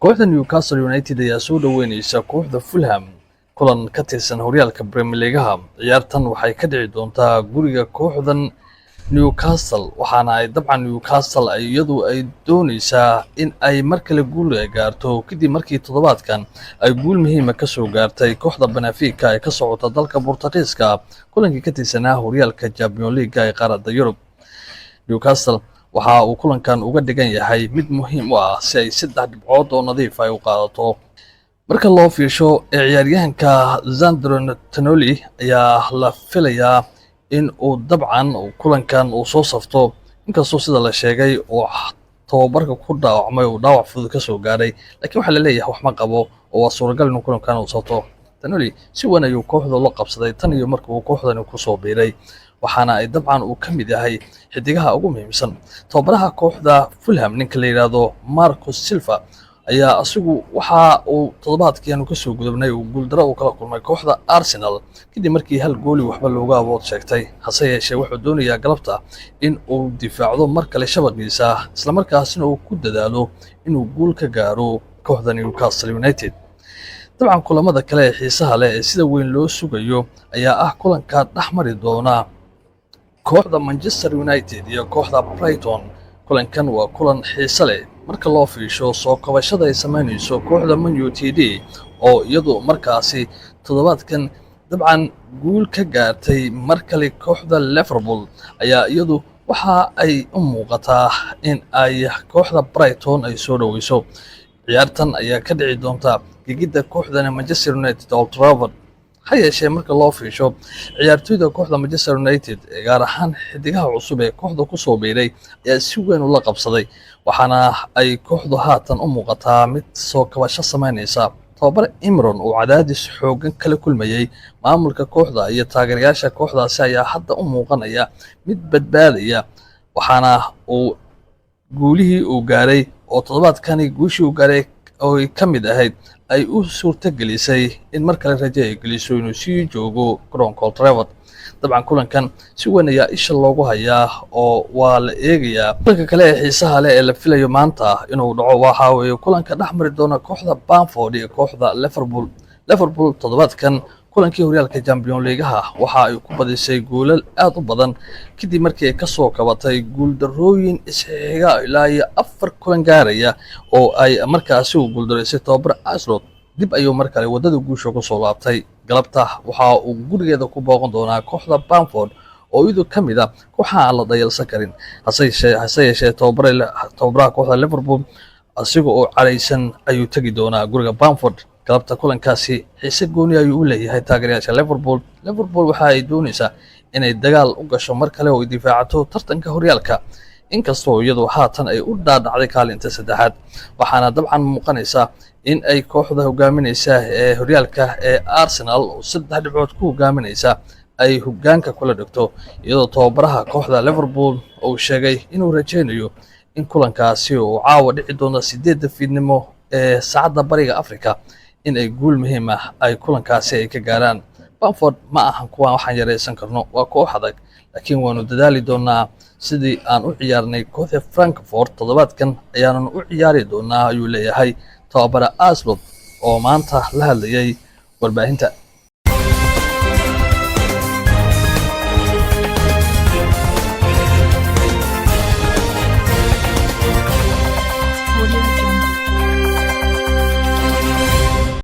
kooxda Newcastle United ayaa soo dhaweynaysa kooxda Fulham kulan ka tirsan horyaalka Premier League. Ciyaartan waxay ka dhici doontaa guriga kooxdan Newcastle, waxaana ay dabcan Newcastle iyadu ay doonaysaa in ay mar kale guul gaarto kadib markii toddobaadkan ay guul muhiim ah ka soo gaartay kooxda Benfica ee ka socota dalka Boortaqiiska kulankii ka tirsanaa horyaalka Champions League ee qaaradda Yurub. Newcastle waxa uu kulankan uga dhigan yahay mid muhiim u ah si ay 3 dhibcood oo nadiif ah u qaadato. marka loo fiirsho ciyaaryahanka Sandro Tonali ayaa la filayaa in uu dabcan kulankan uu soo safto, inkastoo sida la sheegay oo tababarka ku dhaawacmay oo dhaawac fudud ka soo gaaray, laakiin waxa la leeyahay wax ma qabo oo waa suuragal in kulankan uu safto. Tonali si weyn ayuu kooxda la qabsaday tan iyo markii uu kooxdan ku soo biiray, waxaana ay dabcan uu ka mid yahay xidigaha ugu muhiimsan. tababaraha kooxda Fulham ninka la yiraahdo Marco Silva ayaa asigu waxa uu toddobaadkii ka soo gudubnay uu guuldaro u kala kulmay kooxda Arsenal kadib markii hal gool waxba looga awood sheegtay. hase yeeshee wuxuu doonayaa galabta in uu difaacdo mar kale shabaqiisa, isla markaasina uu ku dadaalo inuu guul ka gaaro kooxda Newcastle United. dabcan kulamada kale ee xiisaha leh ee sida weyn loo sugayo ayaa ah kulanka dhaxmari doona kooxda Manchester United iyo kooxda Brighton. kulankan waa kulan xiiso leh marka loo fiirsho soo kabashada ay sameynayso kooxda Man United oo iyadu markaasi toddobaadkan dabcan guul ka gaartay mar kale kooxda Liverpool ayaa iyadu waxa ay u muuqataa in ay kooxda Brighton ay soo dhaweyso. ciyaartan ayaa ka dhici doonta gigida kooxda Manchester United Old Trafford. ha yeeshee marka loo fiirsho ciyaartoyda kooxda Manchester United gaar ahaan xidigaha cusub ee kooxda ku soo biiray ayaa si weyn ula qabsaday, waxaana ay kooxdu haatan u muuqataa mid soo kabasho sameynaysa. tababar Imran oo cadaadis xoogan kala kulmayay maamulka kooxda iyo taageerayaasha kooxdaasi ayaa hadda u muuqanaya mid badbaadaya, waxaana uu guulihii uu gaaray oo toddobaadkani guushii uu gaaray oo ka mid ahayd ay u suurta gelisay in mar kale rajo ay geliso inuu sii joogo garoonka Old Trafford. dabcan kulankan si weyn ayaa isha loogu hayaa oo waa la eegayaa. kulanka kale ee xiisaha leh ee la filayo maanta inuu dhaco waxa weeye kulanka dhexmari doona kooxda Brentford iyo kooxda Liverpool. toddobaadkan kulankii horyaalka Champions League waxa ay ku badisay goolal aad u badan kadib markii ay ka soo kabatay guuldarooyin isxiga ilaa 4 kulan gaaraya oo ay markaasi u guuldareysay tababar Arsenal. dib ayuu mar kale wadada guusha ku soo laabtay. galabta waxa uu gurigeeda ku booqan doonaa kooxda Brentford oo iyadu ka mid ah kooxaha aan la dayalsan karin. hase yeeshee tababaraha kooxda Liverpool asiga oo careysan ayuu tagi doonaa guriga Brentford. galabta kulankaasi xiise gooni ayuu u leeyahay taageerayaasha Liverpool waxa ay doonaysaa inay dagaal u gasho mar kale oo ay difaacato tartanka horyaalka, inkastoo iyadu haatan ay u dhaadhacday kaalinta saddexaad. waxaana dabcan muuqanaysa in ay kooxda hogaaminaysa ee horyaalka ee Arsenal oo 3 dhibcood ku hogaaminaysa ay hogaanka kula dhigto, iyadoo tababaraha kooxda Liverpool uu sheegay inuu rajaynayo in kulankaasi uu caawa dhici doono 8 fiidnimo ee saacada bariga Afrika in ay guul muhiim ah ay kulankaasi ay ka gaaraan. Brentford ma ahan kuwa waxaan yareysan karno, waa koox adag, laakiin waanu dadaali doonaa sidii aan u ciyaarnay kooxda Frankfurt. toddobaadkan ayaanu u ciyaari doonaa ayuu leeyahay tababara Arsenal oo maanta la hadlayay warbaahinta.